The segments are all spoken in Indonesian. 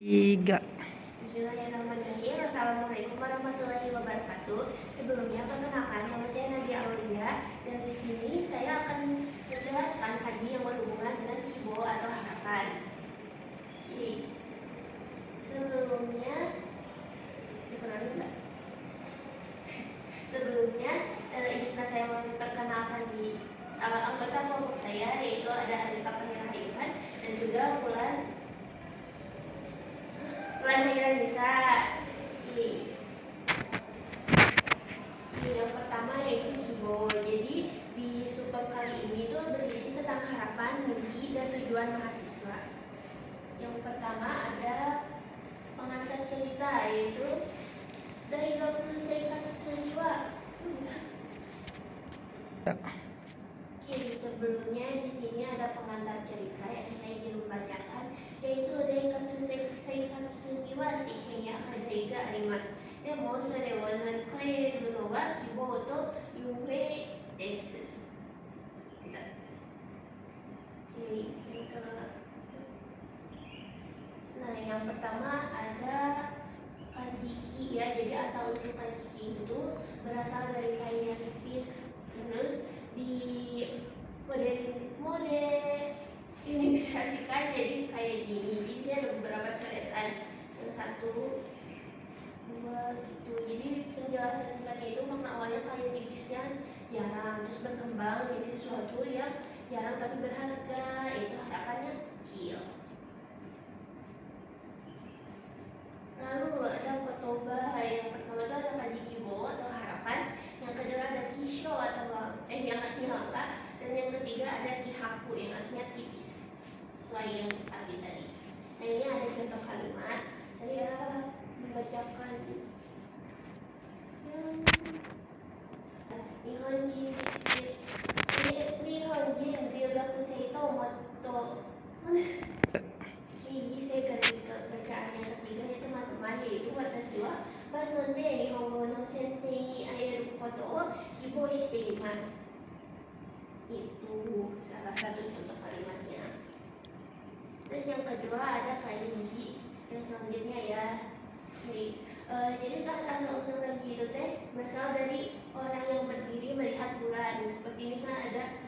Tiga. Bismillahirrahmanirrahim. Assalamualaikum warahmatullahi wabarakatuh. Sebelumnya perkenalkan, nama saya Nadia Aulia dan di sini saya akan menjelaskan kaji yang berhubungan dengan Kibo atau harapan. Oke. Sebelumnya dikenalin nggak? Sebelumnya izinkan saya memperkenalkan di anggota kelompok saya, yaitu ada Anita Fahira Ivan dan juga Bulan Hayran Nisa. Yang pertama yaitu Kibo. Jadi di subbab kali ini tuh berisi tentang harapan, mimpi, dan tujuan mahasiswa. Yang pertama ada pengantar cerita, yaitu dari Gaku Seikat Senjiwa. Jadi sebelumnya di sini ada pengantar cerita yang saya ingin membacakan, yaitu dari Gaku Seikat Senjiwa Shikenya Kadaiga Arimasu. Demo sore wa narikaeru no wa kibou to yumei desu. Nah, yang pertama ada kanjiki ya. Jadi asal usul kanjiki itu berasal dari kain yang tipis, terus di modernisasikan jadi kayak gini. Jadi dia ada beberapa coretan. Yang satu, dua gitu. Jadi penjelasan singkatnya itu makna awalnya kain tipis yang jarang, terus berkembang jadi sesuatu yang jarang tapi berharga, itu harapannya kecil. Lalu ada kotoba, yang pertama itu ada kaji kibo atau harapan, yang kedua ada kisho atau yang artinya langka, dan yang ketiga ada kihaku yang artinya tipis, sesuai yang tadi. Nah, ini ada contoh kalimat, saya membacakan. Nihonjin ryogakusei to motto. Jadi saya ganti ke bacaan yang ketiga, yaitu teman-teman, yaitu watashi wa baton de nihongo no sensei ni aeru koto o kibou shite imasu. Itu salah satu contoh kalimatnya. Terus yang kedua ada kanji yang selanjutnya ya. Jadi asal usul kanji itu berasal dari orang yang berdiri melihat bulan. Seperti ini kan ada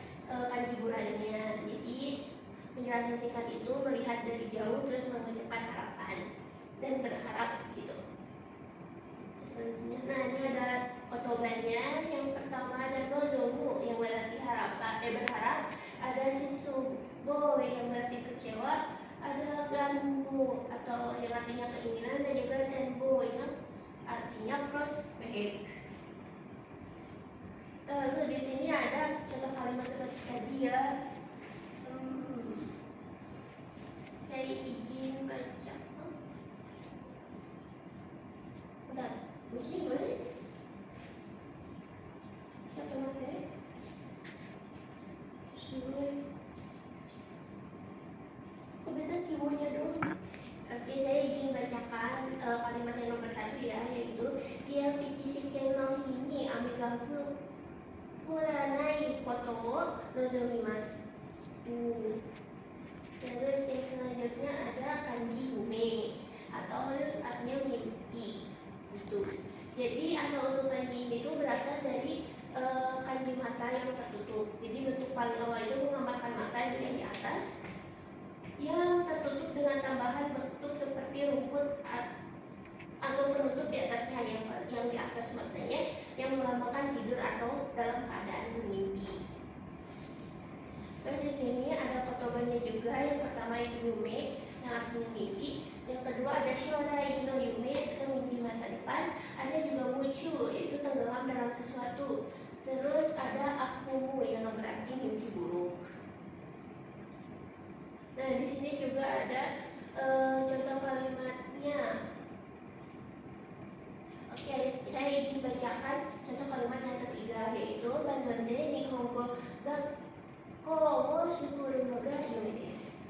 kanji bulannya. Jadi penjelasan singkat itu melihat dari jauh terus mengucapkan harapan dan berharap gitu. Selanjutnya, nah ini ada kotobannya. Yang pertama ada nozomu yang berarti berharap, ada shitsubo yang berarti kecewa, ada ganbu atau yang artinya keinginan, dan juga tenbo yang artinya prospek. Lalu di sini ada contoh kalimat seperti tadi ya. Saya izin baca. Bentar, begini boleh? Siapa materi? Kebetulan keyboardnya dong. Oke, saya izin bacakan kalimat yang nomor 1 ya, yaitu Jia Pitishiken no hini amigafu furanai koto wo nozomimasu. Terus yang selanjutnya ada kanji yume atau artinya mimpi gitu. Jadi asal usul kanji ini tuh berasal dari kanji mata yang tertutup. Jadi bentuk paling awal itu menggambarkan mata yang di atas yang tertutup dengan tambahan bentuk seperti rumput atau penutup di atasnya yang di atas matanya yang melambangkan tidur atau dalam keadaan bermimpi. Terus di sini ada kotobannya juga. Yang pertama itu yume yang artinya mimpi. Yang kedua ada shorai no yume atau mimpi masa depan. Ada juga mucu yaitu tenggelam dalam sesuatu. Terus ada akumu yang berarti mimpi buruk. Nah, di sini juga ada contoh kalimatnya. Oke, saya ingin bacakan contoh kalimat yang ketiga, yaitu Bandonde Nihongo Gakko wo Shukuru no ga yume desu.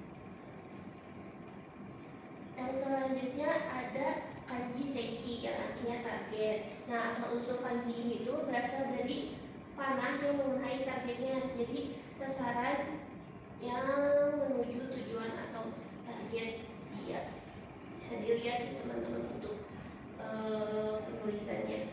Yang selanjutnya ada kanji teki yang artinya target. Nah, asal usul kanji ini tuh berasal dari panah yang mengenai targetnya. Jadi sasaran yang menuju tujuan atau target dia. Bisa dilihat teman-teman untuk penulisannya.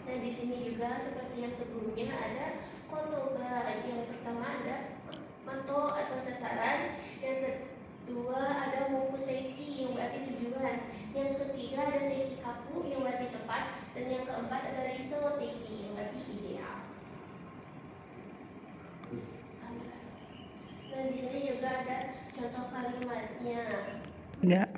Nah di sini juga seperti yang sebelumnya ada kotoba. Yang pertama ada mato atau sasaran, yang kedua ada mokuteki yang berarti tujuan, yang ketiga ada teki kaku yang berarti tepat, dan yang keempat ada riso teki yang berarti ideal. Nah di sini juga ada contoh kalimatnya. Ya.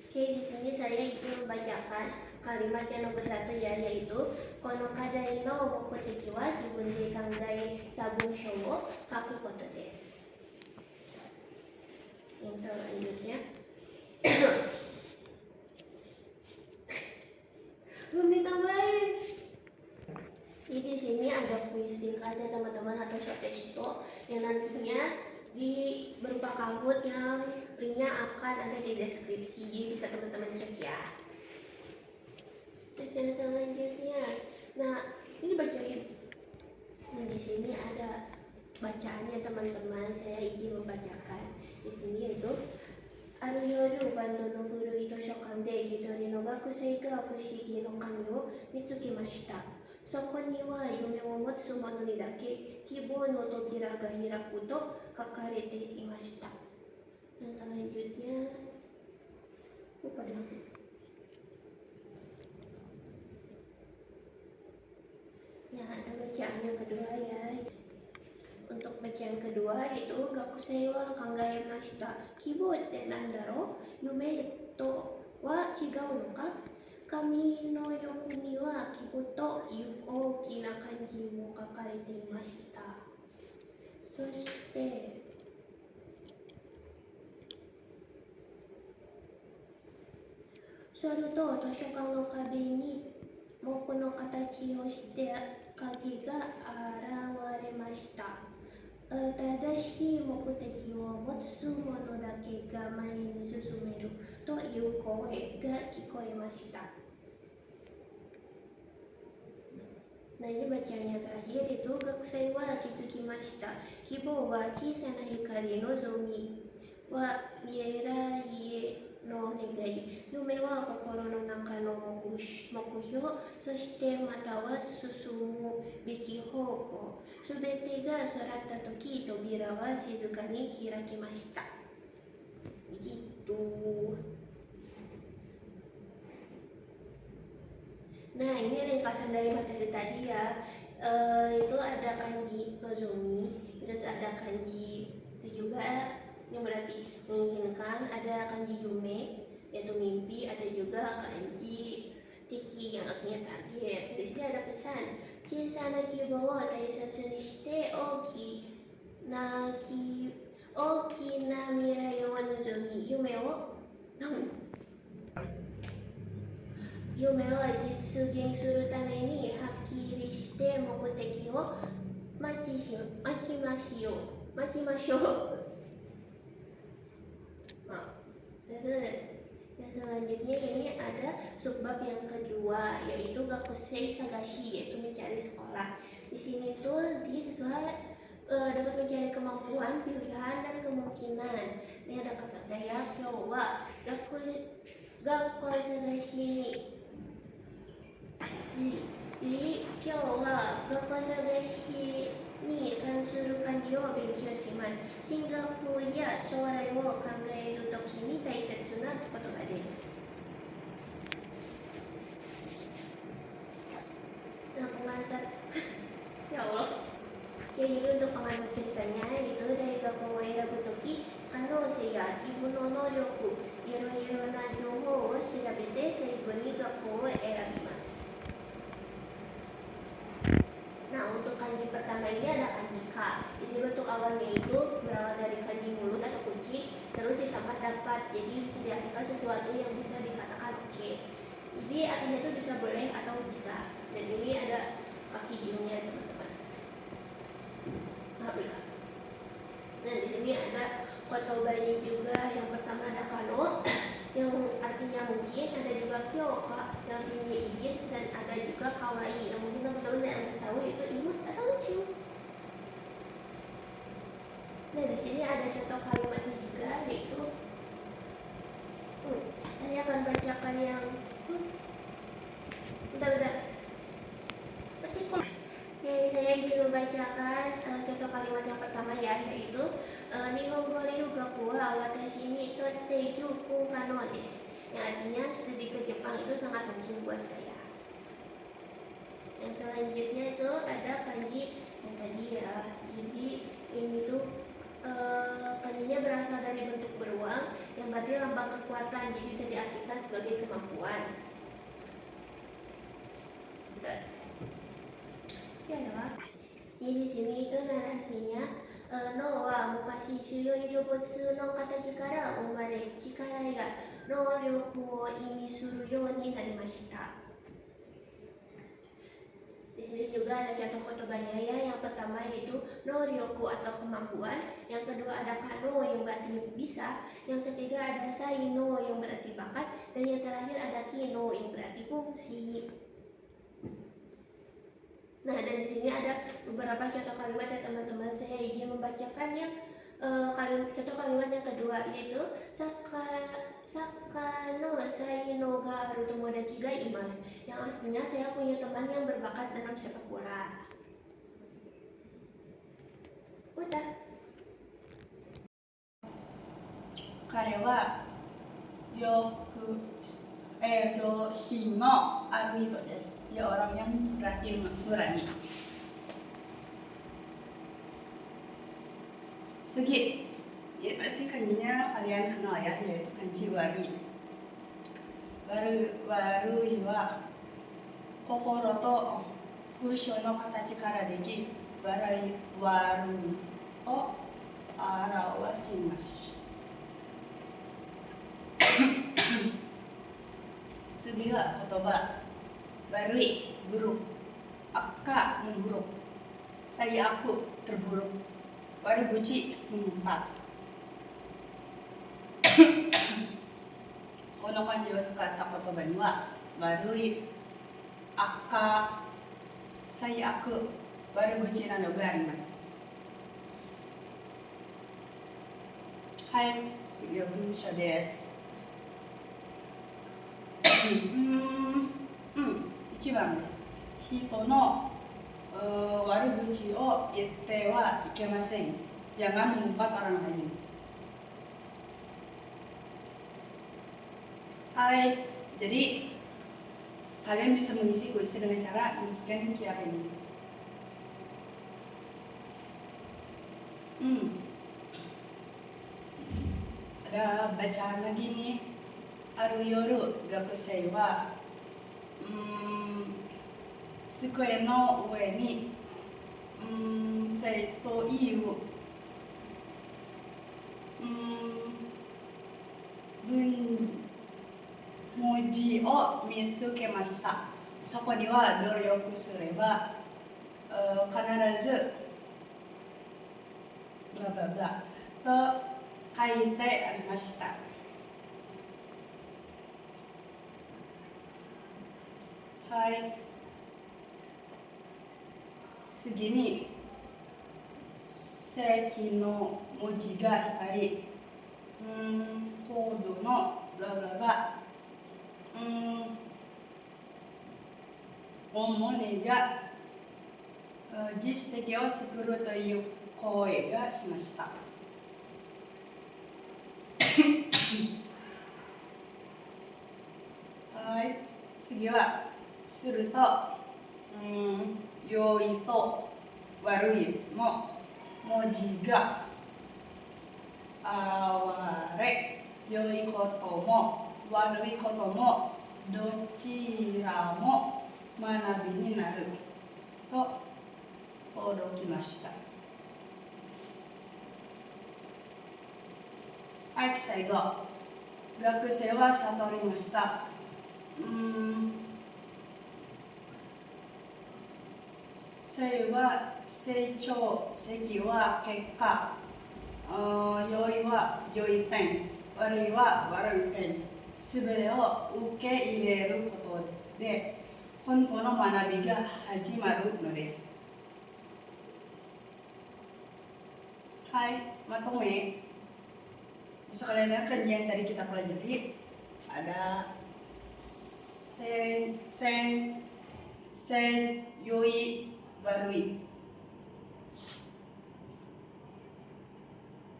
Oke, di sini saya ingin membacakan kalimat yang nomor 1 ya, yaitu kono kadai no mokuteki wa jibun de kangai tabun showo kaku koto desu. Yang selanjutnya belum ditambahin. Jadi di sini ada puisi singkatnya teman-teman atau shortesto yang nantinya berupa kabut yang linknya akan ada di deskripsi, jadi bisa teman-teman cek ya. Terus yang selanjutnya, nah ini bacain. Nah di sini ada bacaannya teman-teman, saya izin membacakan. Di sini itu Aruyoru bando no furu ito shokan de hitori no gakusei ga fushigi no kami wo mitsukimashita. そこには夢を持つ者にだけ希望の扉が開くと書かれていました。Yang selanjutnya lupa deh aku. Ya ada bacaan yang kedua ya. Untuk bacaan kedua itu gakusei wa kangaemashita. Kibo tte nandaro? Yume to wa chigau no ka? Kami no yoku ni wa kibo to oki na kanji mo kakarete imashita. そして座ると図書館の壁に木の形をして鍵が現れました。正しい目的を持つ者だけが前に進めるという声が聞こえました。Nah ini bacaan yang terakhir itu gakusei wa kitsukimashita. Kibo wa chisana hikari no zomi wa mierai no negai. Yume wa kokoro no naka no mokuhyo, そしてまたは進むべき方向。すべてが揃ったとき、扉は静かに開きました。Gitu. Nah ini ringkasan dari materi tadi ya. Itu ada kanji nozomi, terus ada kanji itu juga yang berarti menginginkan, ada kanji yume yaitu mimpi, ada juga kanji tiki yang artinya target. Di sini ada pesan, chisana kibo wo taisasu ni shite oki na mirai wo nozomi yume wo 夢は実現するためにはっきりして目的を待ちましょう。Yang selanjutnya ini ada subbab yang kedua, yaitu gakusei sagashi, yaitu mencari sekolah. Di sini tuh siswa dapat mencari kemampuan, pilihan, dan kemungkinan. Ini ada kata daya kyo wa gakkoi sagashi ni. Jadi kyo wa gakkoi sagashi ni kansuru kanji o benkyou shimasu. Shingaku ya shourai wo kangaeru toki ni taisetsu na kotoba desu. Nah, pengantar ya Allah. Oke, jadi untuk pengantar ceritanya itu dari Gakkou wa erabu toki kanosei ya jibun no nouryoku iro-iro na jouhou wo shirabete seigo ni Gakkou wo erabimasu. Nah untuk kanji pertama ini ada kanji ka. Jadi bentuk awalnya itu berawal dari kanji mulut atau kunci, terus ditambah dapat. Jadi bisa diartikan sesuatu yang bisa dikatakan oke. Jadi artinya itu bisa boleh atau bisa. Dan ini ada kaki jingnya teman-teman. Alhamdulillah. Nah di sini ada kotobanya juga. Yang pertama ada kano yang artinya mungkin, ada juga kyoka yang artinya izin, dan ada juga kawaii yang mungkin teman-teman yang tahu itu imut atau lucu. Nah di sini ada contoh kalimatnya juga, yaitu Teiju kano desu. Yang artinya studi ke Jepang itu sangat mungkin buat saya. Yang selanjutnya itu ada kanji yang tadi ya. Jadi ini tuh kanjinya berasal dari bentuk beruang yang berarti lambang kekuatan. Jadi bisa diartikan sebagai kemampuan. Ya adalah. Jadi di sini itu narasinya no wa mukashi shuryo robotsu no katachi kara umare chikarai ga nouryoku wo imi suru you ni narimashita. Di sini juga ada contoh kotobanya ya. Yang pertama yaitu noryoku atau kemampuan, yang kedua ada kano yang berarti bisa, yang ketiga ada saino yang berarti bakat, dan yang terakhir ada kino yang berarti fungsi. Nah, dan di sini ada beberapa contoh kalimat ya teman-teman. Saya izin membacakannya. Contoh kalimat yang kedua yaitu Sakano saino ga aru tomodachi ga imasu, yang artinya saya punya teman yang berbakat dalam sepak bola. Udah. 彼はよく良心のある人です。Dia orang yang berani. Segi, ya pasti kanjinya kalian kenal ya, yaitu kanji wari. Warui wa kokoro to fushou no katachi kara deki warui o arawashimasu. Segi wa kotoba. Warui, buruk. Akka, memburuk. Saya aku, terburuk. Waribuchi, mengumpat. Kono kanji wa sukata kotoba ni wa warui, akka, saya aku, waribuchi nado ga arimasu. Hai, sugi wa bunsho desu. 1番です。人の悪口を言ってはいけません。Jangan mengumpat orang lain. Hai, jadi kalian bisa mengisi kuis dengan cara men-scan QR ini. Ada bacaan lagi nih. Aru yoru gakusei wa sukue no ue ni seito iu文字を見つけました。そこには努力すれば必ずブラブラブラと書いてありました。はい。次に正規の文字が光り、コードのブラブラブラ、主にが実績を作るという行為がしました。はい。次はすると、良いと悪いの文字が現れ、良いことも悪いこともどちらも学びになると届きました。はい、最後。学生は悟りました。それは成長、席は結果、良いは良い点、悪いは悪い点、すべてを受け入れることで本当の学びが始まるのです。はい、まとめ。Bisa kalian lihat kan yang tadi kita pelajari ada sen, yoi, barui.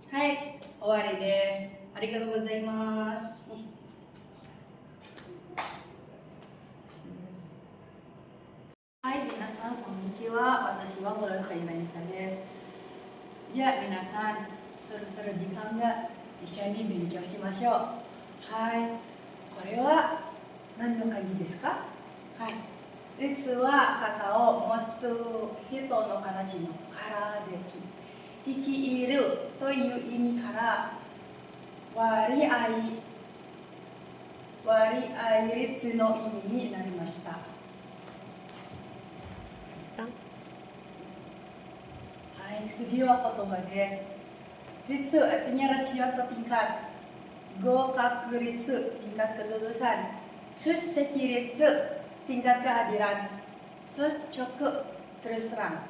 Hai, owari desu. ありがとうございます。はい、皆さん、こんにちは。私はボラルカイラニサです。じゃあ、皆さん、そろそろ時間が一緒に勉強しましょう。はい、これは何の漢字ですか？はい。列は肩を持つ人の形のからでき、率いるという意味から割合率の意味になりました。はい、次は言葉です。Ritsu artinya rasio atau tingkat. Go kaku ritsu, tingkat kelulusan. Sus seki ritsu, tingkat kehadiran. Sus choku, terus terang.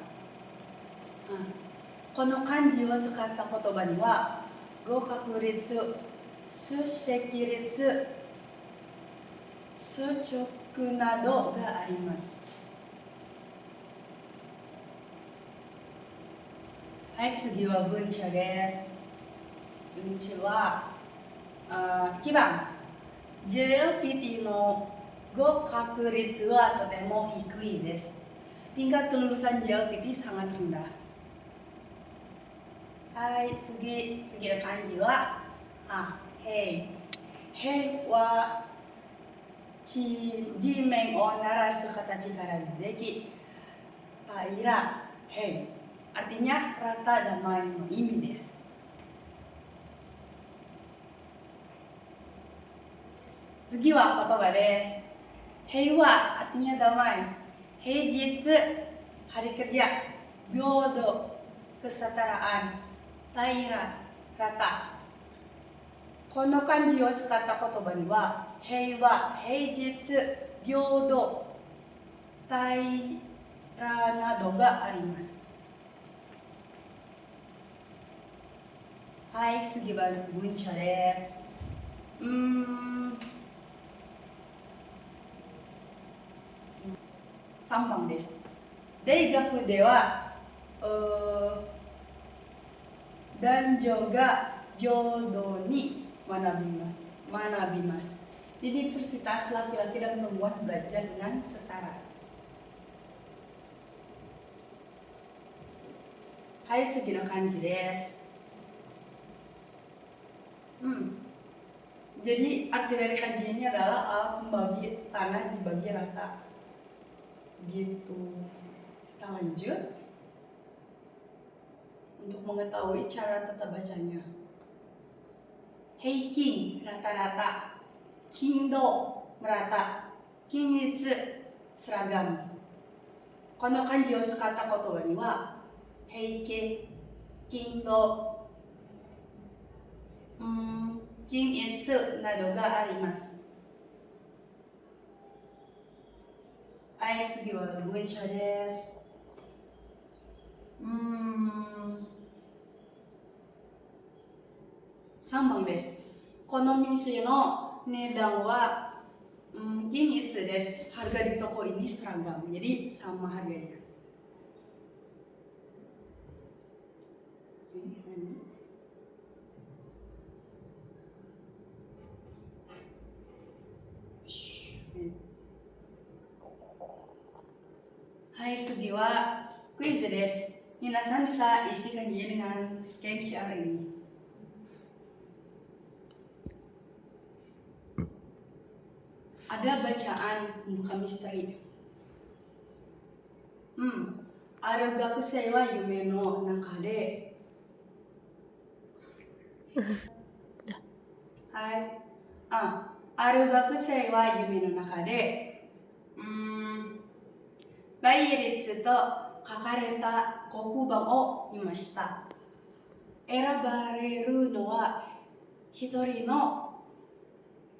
Kono kanji wo sukata kotoba ni wa go kaku ritsu, sus seki ritsu, su choku nado ga arimasu. はい、次は文章です。文章は1番 JLPT の合格率はとても低いです。tingkat kelulusan JLPT sangat rendah. はい、次の漢字はへいは地面を鳴らす形からでき、平ら、へい artinya rata damai no imi desu. Sugi wa kotoba desu. Heiwa artinya damai. Heijitsu hari kerja. Byodo kesetaraan. Taira rata. Kono kanji wo sukata kotoba ni wa heiwa, heijitsu, byodo, taira nado ga arimasu. はい、次は文章です。3番です。大学では男女が平等に学びます。Di universitas laki-laki dan perempuan belajar dengan setara. はい、次の漢字です。Jadi arti dari kanji ini adalah membagi tanah dibagi rata. Gitu. Kita lanjut untuk mengetahui cara tata bacanya. Heikin rata-rata, kindo merata, kinitsu seragam. Kono kanji o sukata kotoba ni wa heikin, kindo, 均一などがあります。はい、次は文章です。3番です。この店の値段は均一です。Harga di toko ini seragam, jadi sama harganya. Hai, 次はクイズです。皆さんbisa isi kanjinya dengan scan QR ini. Ada bacaan buka misteri. Arugakusei wa yume no naka de. Hai. Arugakusei wa yume no naka de. 倍率と書かれた黒板を見ました。選ばれるのは一人の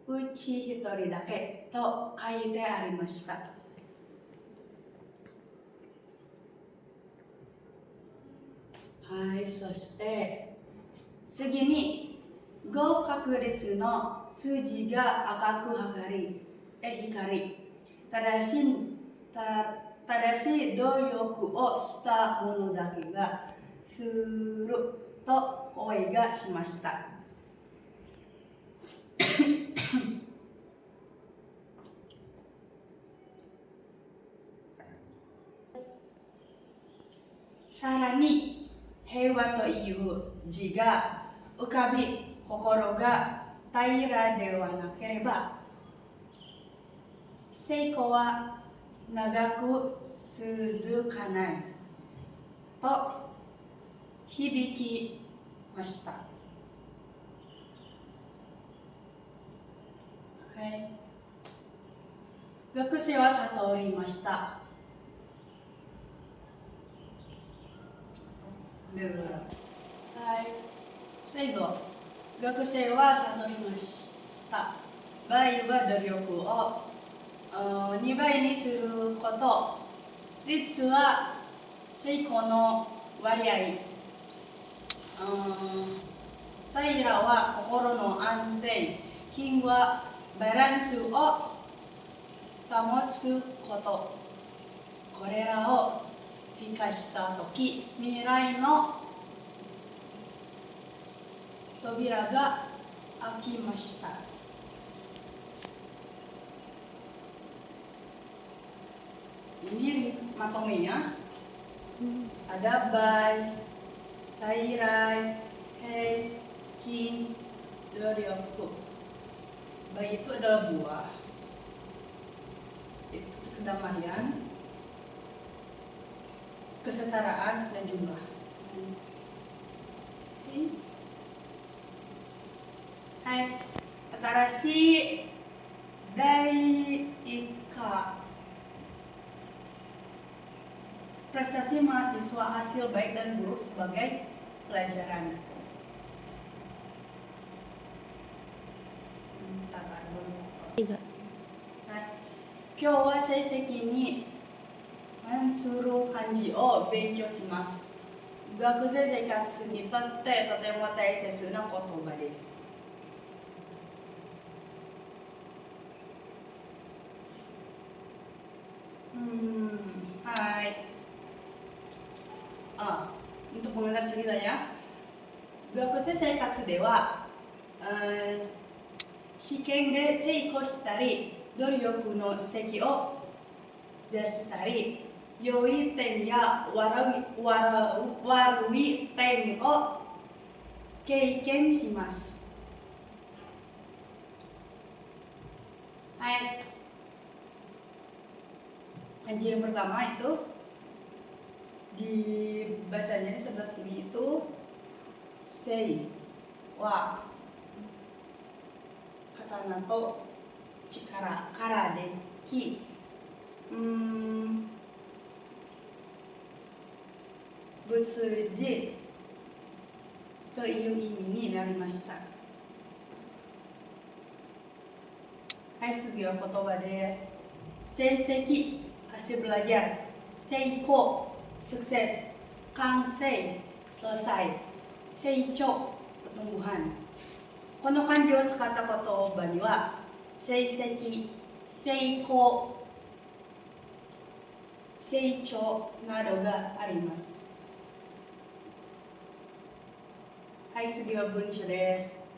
うち一人だけと書いてありました。はい、そして次に合格率の数字が赤く光ただし努力をした者だけがすると声がしました。さらに平和という字が浮かび心が平らではなければ成功は長く続かないと響きました。はい。学生は悟りました。はい。最後、学生は悟りました。場合は努力を2倍にすること。率は成功の割合。平らは心の安定。品はバランスを保つこと。これらを生かしたとき、未来の扉が開きました。Ini matomenya ada by, tairai, hei, king, doryoku. By itu adalah buah. Itu kedamaian, kesetaraan dan jumlah. Hai, Atarashi dari Ika. Prestasi mahasiswa hasil baik dan buruk sebagai pelajaran. Kyou wa seiseki ni mansuru kanji o benkyou shimasu. 学生生活にとってとても大切な言葉です。Hai. Untuk pengantar cerita ya. 学生生活では、試験で成功したり、努力の席を出したり、良い点や悪い点を経験します。はい。Kanji yang pertama itu dibacanya di sebelah sini itu sei wa katana to chikara kara de ki butsuji という意味になりました。はい、次は言葉です。成績 hasil belajar, seiko sukses, kansei selesai, seicho pertumbuhan. この漢字を使った言葉には成績、成功、成長などがあります。はい、次は文章です。